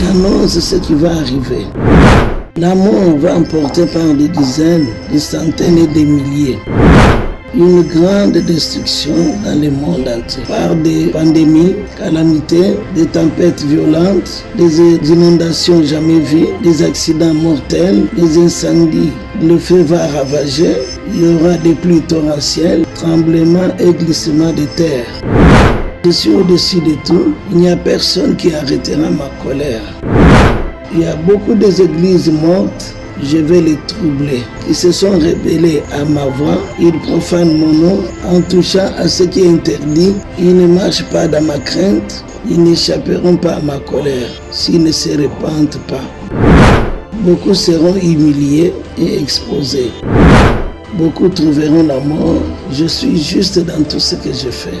j'annonce ce qui va arriver. La mort va emporter par des dizaines, des centaines et des milliers. Une grande destruction dans le monde entier, par des pandémies, calamités, des tempêtes violentes, des inondations jamais vues, des accidents mortels, des incendies. Le feu va ravager, il y aura des pluies torrentielles, tremblements et glissements de terre. Je suis au-dessus de tout, il n'y a personne qui arrêtera ma colère. Il y a beaucoup d'églises mortes, je vais les troubler. Ils se sont rebellés à ma voix, ils profanent mon nom en touchant à ce qui est interdit. Ils ne marchent pas dans ma crainte, ils n'échapperont pas à ma colère s'ils ne se repentent pas. Beaucoup seront humiliés et exposés. Beaucoup trouveront la mort. Je suis juste dans tout ce que je fais.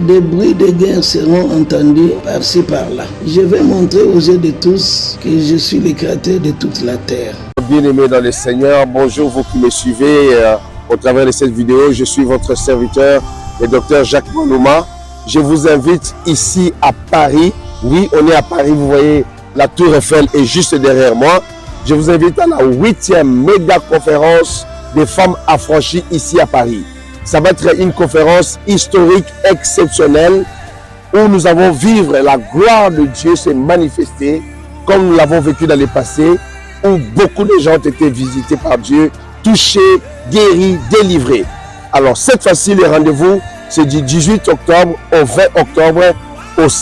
Des bruits de guerre seront entendus par-ci par-là. Je vais montrer aux yeux de tous que je suis le créateur de toute la terre. Bien-aimés dans le Seigneur, bonjour vous qui me suivez au travers de cette vidéo. Je suis votre serviteur, le docteur Jacques Malouma. Je vous invite ici à Paris. Oui, on est à Paris, vous voyez, la Tour Eiffel est juste derrière moi. Je vous invite à la 8e méga conférence des femmes affranchies ici à Paris. Ça va être une conférence historique exceptionnelle où nous allons vivre la gloire de Dieu se manifester comme nous l'avons vécu dans le passé, où beaucoup de gens ont été visités par Dieu, touchés, guéris, délivrés. Alors cette fois-ci, le rendez-vous, c'est du 18 octobre au 20 octobre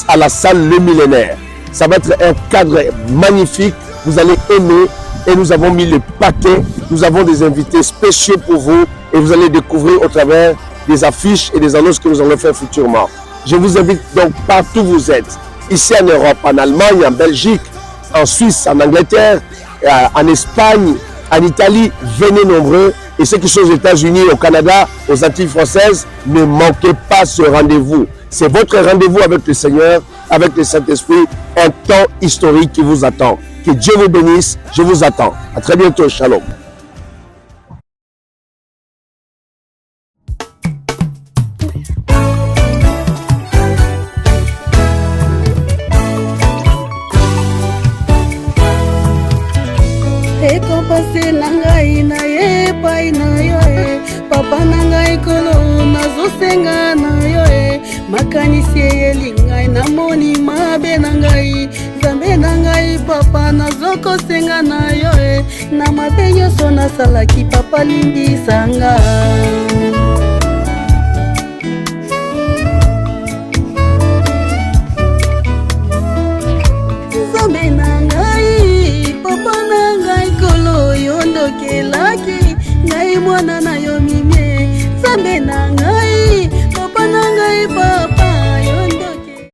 à la salle Le Millénaire. Ça va être un cadre magnifique, vous allez aimer et nous avons mis le paquet, nous avons des invités spéciaux pour vous. Et vous allez découvrir au travers des affiches et des annonces que nous allons faire futurement. Je vous invite donc partout où vous êtes, ici en Europe, en Allemagne, en Belgique, en Suisse, en Angleterre, en Espagne, en Italie, venez nombreux. Et ceux qui sont aux États-Unis, au Canada, aux Antilles françaises, ne manquez pas ce rendez-vous. C'est votre rendez-vous avec le Seigneur, avec le Saint-Esprit, un temps historique qui vous attend. Que Dieu vous bénisse, je vous attends. À très bientôt, shalom. Ekopase nangai na ye pai na yo e papa nangai kolo nazosenga na yo e makanisi elingai namoni mabe nangai zambe nangai papa nazokosenga na yo e na mabe nyonso nasalaki papa limbisanga. Zambe nangai papa nangai kolo yondokelaki ngai mwana na yo mimie zambe nangai papa nangai papa yondoke.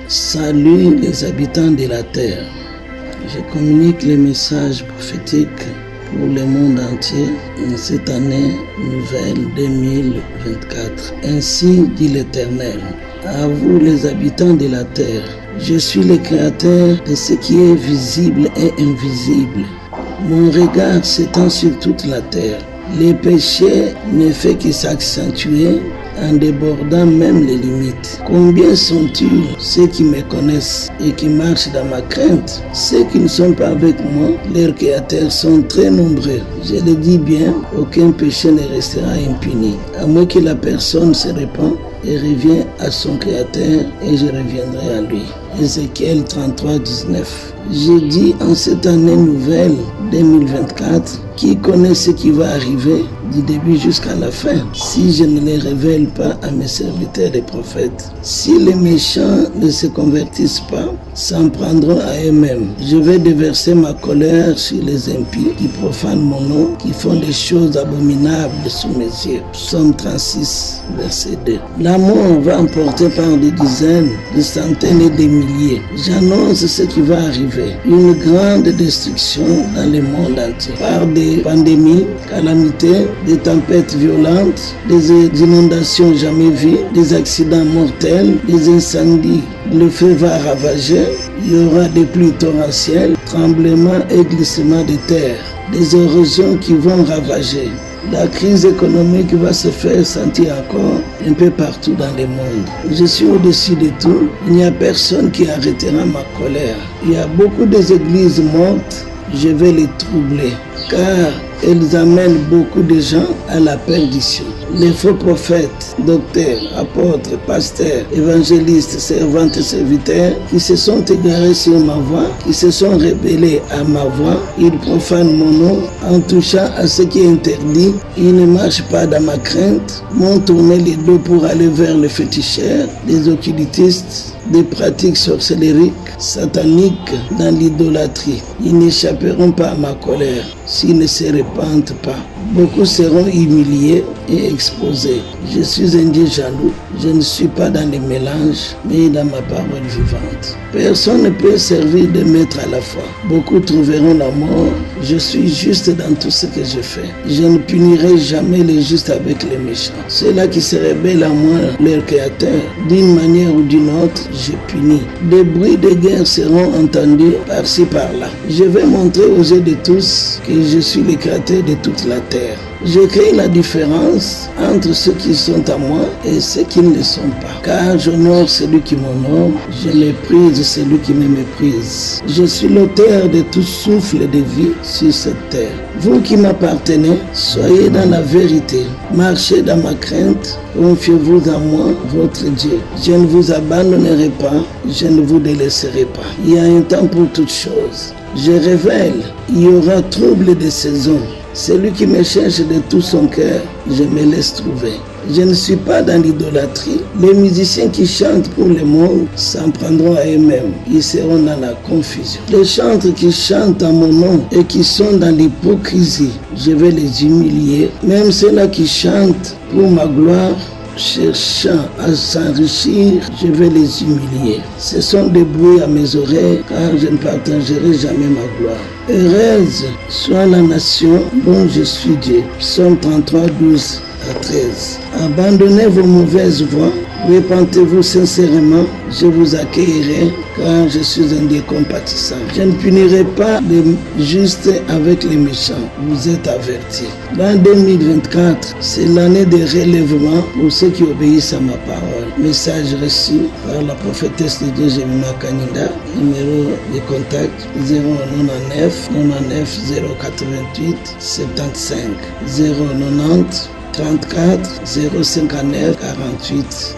Salut les habitants de la terre. Je communique les messages prophétiques pour le monde entier en cette année nouvelle 2024. Ainsi dit l'Éternel, à vous les habitants de la terre, je suis le créateur de ce qui est visible et invisible. Mon regard s'étend sur toute la terre. Les péchés ne font que s'accentuer en débordant même les limites. Combien sont-ils ceux qui me connaissent et qui marchent dans ma crainte? Ceux qui ne sont pas avec moi, leurs créateurs sont très nombreux. Je le dis bien, aucun péché ne restera impuni, à moins que la personne se répande et revienne à son créateur et je reviendrai à lui. Ézéchiel 33, 19. J'ai dit en cette année nouvelle 2024, qui connaît ce qui va arriver du début jusqu'à la fin, si je ne les révèle pas à mes serviteurs et prophètes. Si les méchants ne se convertissent pas, s'en prendront à eux-mêmes. Je vais déverser ma colère sur les impies qui profanent mon nom, qui font des choses abominables sous mes yeux. Psaume 36, verset 2. La mort va emporter par des dizaines, des centaines et des milliers milliers. J'annonce ce qui va arriver. Une grande destruction dans le monde entier. Par des pandémies, calamités, des tempêtes violentes, des inondations jamais vues, des accidents mortels, des incendies. Le feu va ravager. Il y aura des pluies torrentielles, tremblements et glissements de terre. Des érosions qui vont ravager. La crise économique va se faire sentir encore un peu partout dans le monde. Je suis au-dessus de tout. Il n'y a personne qui arrêtera ma colère. Il y a beaucoup d'églises mortes. Je vais les troubler, car elles amènent beaucoup de gens à la perdition. Les faux prophètes, docteurs, apôtres, pasteurs, évangélistes, servantes et serviteurs qui se sont égarés sur ma voie, qui se sont rebellés à ma voix, ils profanent mon nom en touchant à ce qui est interdit. Ils ne marchent pas dans ma crainte, m'ont tourné les dos pour aller vers les féticheurs, les occultistes, des pratiques sorcellériques, sataniques dans l'idolâtrie. Ils n'échapperont pas à ma colère s'ils ne se repentent pas. Beaucoup seront humiliés et exposés. Je suis un Dieu jaloux. Je ne suis pas dans les mélanges, mais dans ma parole vivante. Personne ne peut servir de maître à la fois. Beaucoup trouveront la mort. Je suis juste dans tout ce que je fais. Je ne punirai jamais les justes avec les méchants. Ceux-là qui se rebellent à moi, leur créateur, d'une manière ou d'une autre, je punis. Des bruits de guerre seront entendus par-ci par-là. Je vais montrer aux yeux de tous que je suis le créateur de toute la terre. Je crée la différence entre ceux qui sont à moi et ceux qui ne le sont pas. Car j'honore celui qui m'honore, je méprise celui qui me méprise. Je suis l'auteur de tout souffle de vie sur cette terre. Vous qui m'appartenez, soyez dans la vérité. Marchez dans ma crainte. Confiez-vous en moi, votre Dieu. Je ne vous abandonnerai pas, je ne vous délaisserai pas. Il y a un temps pour toutes choses. Je révèle, il y aura trouble de saison. Celui qui me cherche de tout son cœur, je me laisse trouver. Je ne suis pas dans l'idolâtrie. Les musiciens qui chantent pour le monde s'en prendront à eux-mêmes. Ils seront dans la confusion. Les chantres qui chantent en mon nom et qui sont dans l'hypocrisie, je vais les humilier. Même ceux-là qui chantent pour ma gloire, cherchant à s'enrichir, je vais les humilier. Ce sont des bruits à mes oreilles, car je ne partagerai jamais ma gloire. Heureuse soit la nation dont je suis Dieu. Psaume 33, 12 à 13. Abandonnez vos mauvaises voies, repentez-vous sincèrement, je vous accueillerai, car je suis un Dieu compatissant. Je ne punirai pas les justes avec les méchants, vous êtes avertis. Dans 2024, c'est l'année de relèvement pour ceux qui obéissent à ma parole. Message reçu par la prophétesse de Dieu Jemima Kaninda, numéro de contact 099 99 088 75 090 34 059 48.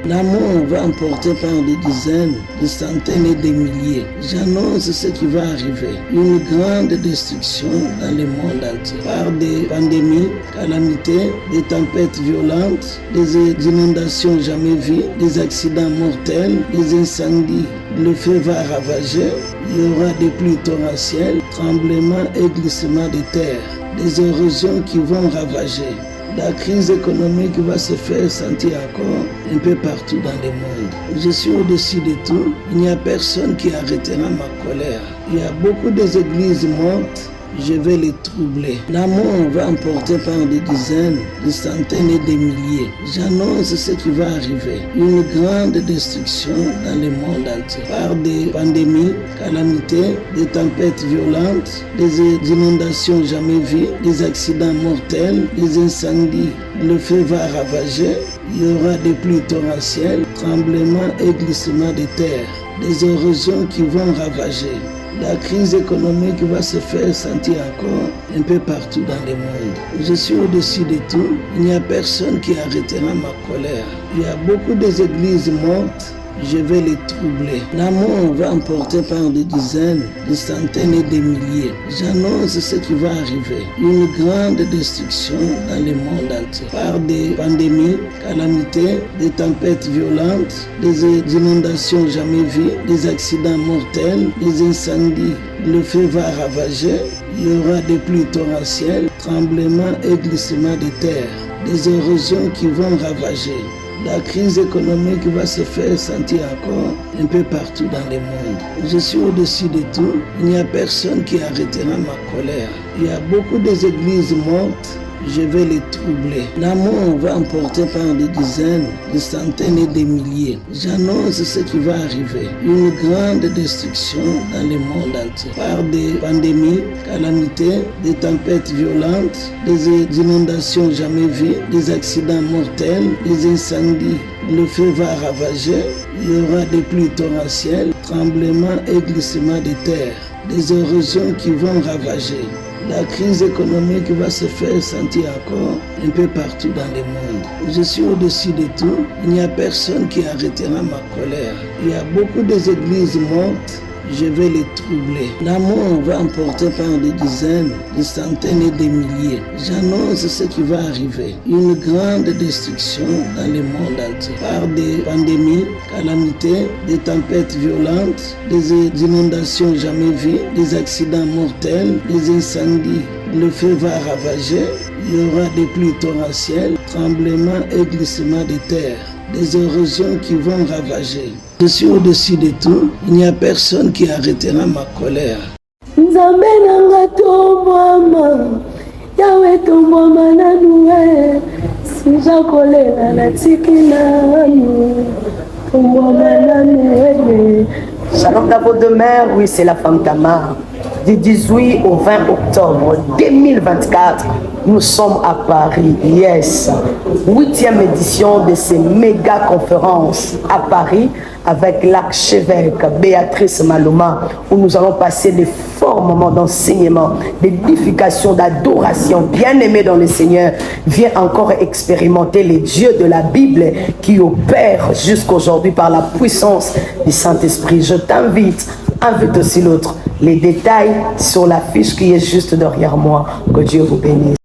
L'amour va emporter par des dizaines, des centaines et des milliers. J'annonce ce qui va arriver. Une grande destruction dans le monde entier. Par des pandémies, calamités, des tempêtes violentes, des inondations jamais vues, des accidents mortels, des incendies. Le feu va ravager. Il y aura des pluies torrentielles, tremblements et glissements de terre. Des érosions qui vont ravager. La crise économique va se faire sentir encore un peu partout dans le monde. Je suis au-dessus de tout. Il n'y a personne qui arrêtera ma colère. Il y a beaucoup d'églises mortes. Je vais les troubler. L'amour va emporter par des dizaines, des centaines et des milliers. J'annonce ce qui va arriver. Une grande destruction dans le monde entier. Par des pandémies, calamités, des tempêtes violentes, des inondations jamais vues, des accidents mortels, des incendies. Le feu va ravager. Il y aura des pluies torrentielles, tremblements et glissements de terre. Des érosions qui vont ravager. La crise économique va se faire sentir encore un peu partout dans le monde. Je suis au-dessus de tout. Il n'y a personne qui arrêtera ma colère. Il y a beaucoup d'églises mortes. Je vais les troubler. L'amour va emporter par des dizaines, des centaines et des milliers. J'annonce ce qui va arriver. Une grande destruction dans le monde entier. Par des pandémies, calamités, des tempêtes violentes, des inondations jamais vues, des accidents mortels, des incendies. Le feu va ravager. Il y aura des pluies torrentielles, tremblements et glissements de terre. des érosions qui vont ravager. La crise économique va se faire sentir encore un peu partout dans le monde. Je suis au-dessus de tout. Il n'y a personne qui arrêtera ma colère. Il y a beaucoup d'églises mortes. Je vais les troubler. La mort va emporter par des dizaines, des centaines et des milliers. J'annonce ce qui va arriver. Une grande destruction dans le monde entier. Par des pandémies, calamités, des tempêtes violentes, des inondations jamais vues, des accidents mortels, des incendies. Le feu va ravager. Il y aura des pluies torrentielles, tremblements et glissements de terre. Des érosions qui vont ravager. La crise économique va se faire sentir encore un peu partout dans le monde. Je suis au-dessus de tout. Il n'y a personne qui arrêtera ma colère. Il y a beaucoup d'églises mortes. Je vais les troubler. La mort va emporter par des dizaines, des centaines et des milliers. J'annonce ce qui va arriver. Une grande destruction dans le monde entier. Par des pandémies, calamités, des tempêtes violentes, des inondations jamais vues, des accidents mortels, des incendies. Le feu va ravager. Il y aura des pluies torrentielles, tremblements et glissements de terre. Des érosions qui vont ravager. Je suis au-dessus de tout. Il n'y a personne qui arrêtera ma colère. Nzambe nanga tombwama, Yawe tombwama nanuwe, sija kolela na tiki nanu, tombwama nanuwe. Shalom d'abord de mer, oui c'est la femme Tamar. Du 18 au 20 octobre 2024, nous sommes à Paris, yes. 8e édition de ces méga conférences à Paris avec l'archevêque Béatrice Maloma, où nous allons passer de forts moments d'enseignement, d'édification, d'adoration. Bien-aimé dans le Seigneur, viens encore expérimenter les dieux de la Bible qui opèrent jusqu'aujourd'hui par la puissance du Saint-Esprit. Je t'invite, invite aussi l'autre. Les détails sur la fiche qui est juste derrière moi. Que Dieu vous bénisse.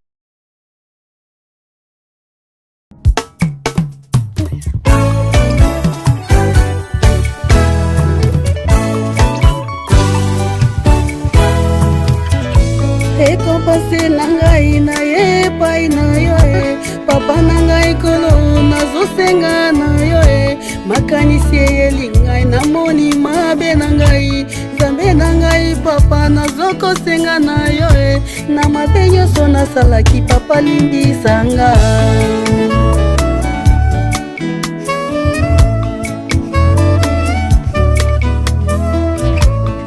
Ekompase nangai na ye pai na yo e papa nangai kolo nazosenga na yo e makanisi elingai namoni mabe nangai Nzambe nangai papa nazokosenga na yo e na mabe nyonso nasalaki papa limbisanga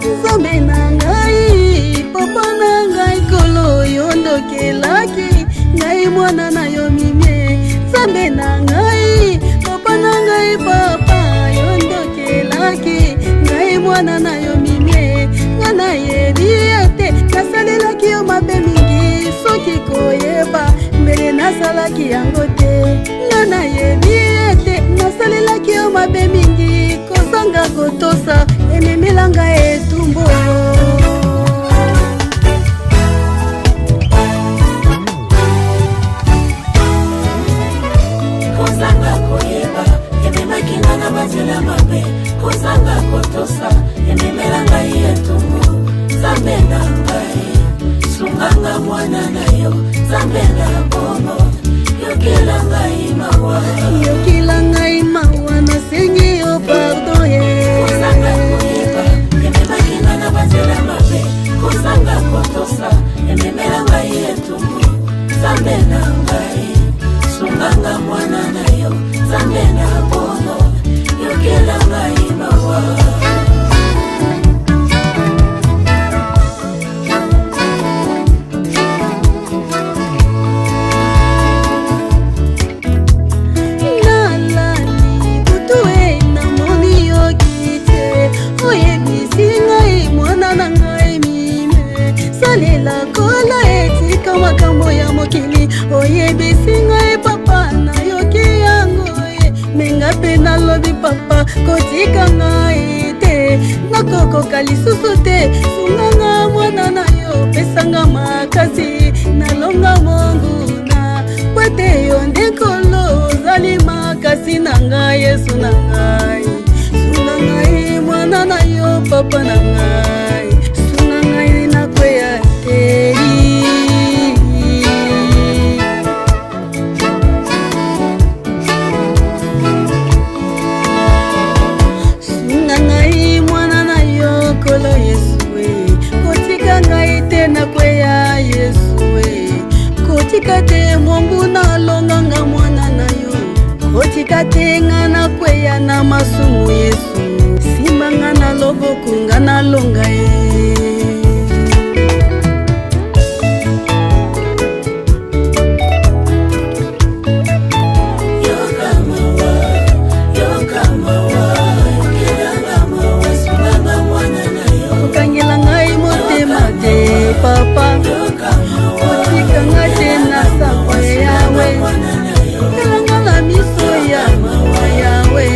Nzambe nangai papa nangai kolo yondokelaki ngai mwana na yo mimie Nzambe nangai papa nangai papa yondokelaki ngai mwana na yo mimie nga nayebi ete nasalelaki yo mabe mingi soki koyeba mbele nasalaki yango te nga nayebi ete nasalelaki yo mabe mingi kozanga kotosa ememelanga etumbu kozanga koyeba ememaki nga na banzela mabe kozanga kotosa ememela ngai etumbu Nzambe na ngai sunganga mwana na yo Nzambe na bomo yokela ngai mawa nasengi yo pardon ye kozanga koyeba ememaki nga na banzela mabe kozanga kotosa ememela ngai etumbu Nzambe na ngai sunganga mwana na yo Nzambe na bomo yokela ngai mawa salela kola etika makambo ya mokili oyebisi ngai papa nayoki yango menga mpe nalobi papa kotika ngai te nakokoka lisusu te sunganga mwana na yo pesanga makasi nalonga monguna po ete yo nde nkolo ozali makasi na ngai yesu na ngai sunga ngai mwana na yo papa na ngai sunga ngai nakweya teri nazalika te nga nakweya na masumu Yesu nsima nga na loboko nga nalonga ye. Okangela ngai motema te papa otika nga te na sango yawe kelanga na miso ya mawa yawe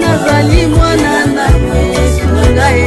nazali mwana na Yesu ngai.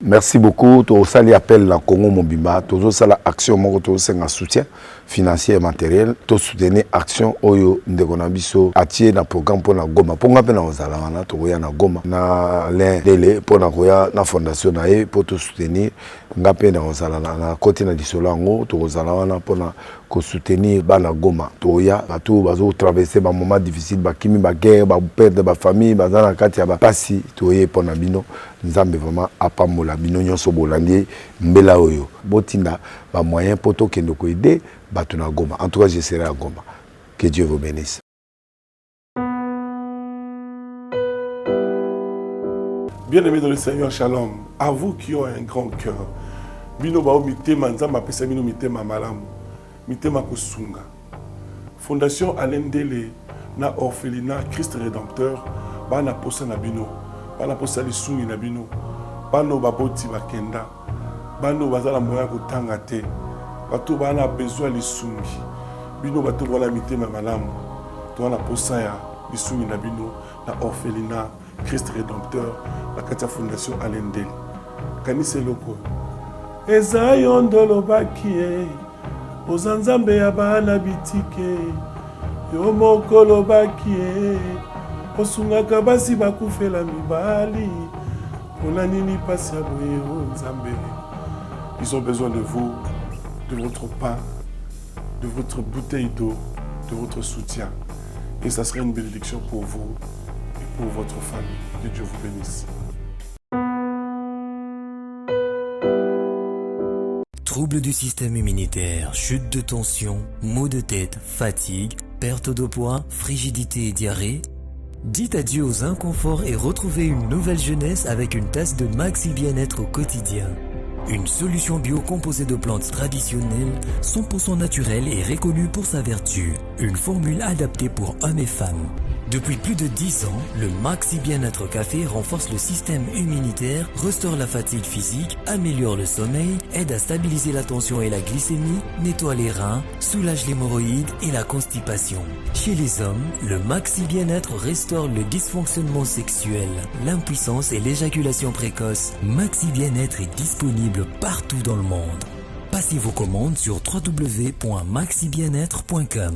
Merci beaucoup. Tout ça appelle la Congo Mobimba. Tout ça la action moko tout ça un soutien financier et matériel. Tout soutenir action oyo ndekonabiso atie na programme pour na Goma. Pour nga pena ozala wana to ya na Goma. Na l'un délai pour na koya na fondation na e pour tout soutenir nga pena ozala na côté na disolango to ozala wana pour na ko soutenir bana Goma. To ya bato bazo traverser ba moment difficile ba kimi ba guerre ba perdre ba famille ba na kati ya ba pasi to ye pour na bino. Nzambe vraiment apamola bino nyonso bolandi mbela oyo botinda ba moyen poto kendo ko aider bato na Goma. En tout cas, je serai à Goma. Que Dieu vous bénisse. Bien-aimés dans le Seigneur, shalom. À vous qui ont un grand cœur. Bino bao mitema nzamba pesa bino mitema malamu. Mitema kosunga. Fondation Alain Dele na orphelinat Christ Rédempteur bana posa na bino. Bana posa lisungi na bino. Bano baboti bakenda. Bano bazala moya kotanga te. Bato bana besoin lisungi. Bino bato wala mitema malamu. To na posa ya lisungi na bino na orphelinat Christ Rédempteur la katia fondation Alain Dele. Kanise loko. Eza yondolo bakie. Ozanzambe ya bana bitike. Yo mokolo bakie. Osungaka basi bakufela mibali. Pona nini pasi ya boye o Nzambe. Ils ont besoin de vous, de votre pain, de votre bouteille d'eau, de votre soutien. Et ça serait une bénédiction pour vous et pour votre famille. Que Dieu vous bénisse. Troubles du système immunitaire, chute de tension, maux de tête, fatigue, perte de poids, frigidité et diarrhée. Dites adieu aux inconforts et retrouvez une nouvelle jeunesse avec une tasse de Maxi Bien-être au quotidien. Une solution bio composée de plantes traditionnelles, 100% naturelle et reconnue pour sa vertu. Une formule adaptée pour hommes et femmes. Depuis plus de 10 ans, le Maxi Bien-être Café renforce le système immunitaire, restaure la fatigue physique, améliore le sommeil, aide à stabiliser la tension et la glycémie, nettoie les reins, soulage l'hémorroïde et la constipation. Chez les hommes, le Maxi Bien-être restaure le dysfonctionnement sexuel, l'impuissance et l'éjaculation précoce. Maxi Bien-être est disponible partout dans le monde. Passez vos commandes sur www.maxibienêtre.com.